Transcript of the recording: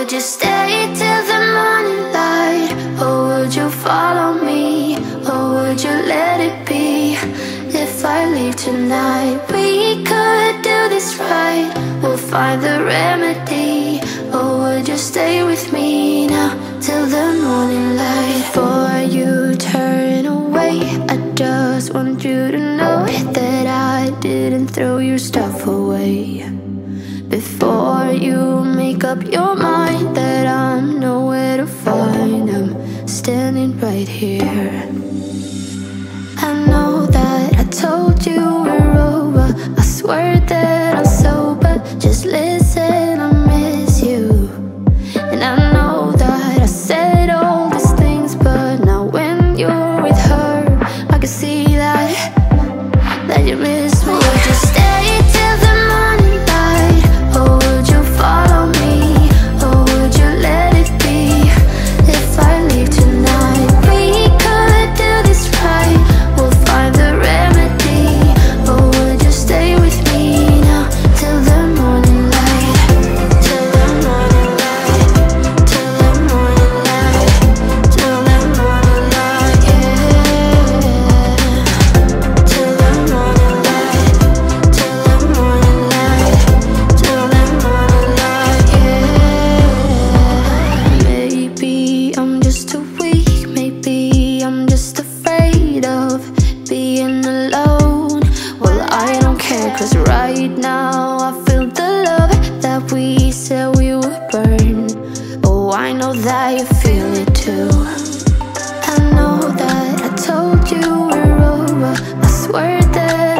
would you stay till the morning light? Or would you follow me? Or would you let it be? If I leave tonight, we could do this right. We'll find the remedy. Or would you stay with me now till the morning light? Before you turn away, I just want you to know that I didn't throw your stuff away. Before you make up your mind that I'm nowhere to find, I'm standing right here. I know that I told you we're over, I swear that I'm sober. Just listen, I miss you. And I know that I said all these things, but now when you're with her, I can see that you miss me. Would you stay till the morning light? Or would you follow me? Or would you let it be? If I leave tonight, we could do this right. We'll find the remedy. Or would you stay with me now till the morning light? Till the morning light. Till the morning light. Till the morning light, yeah. Till the morning light. Till the morning light. Till the morning light, yeah. Maybe I'm just too weak. Maybe I'm just afraid of being alone. Well, I don't care, 'cause right now I feel the love that we said we would burn. Oh, I know that you feel it too. I know that I told you we're over, I swear that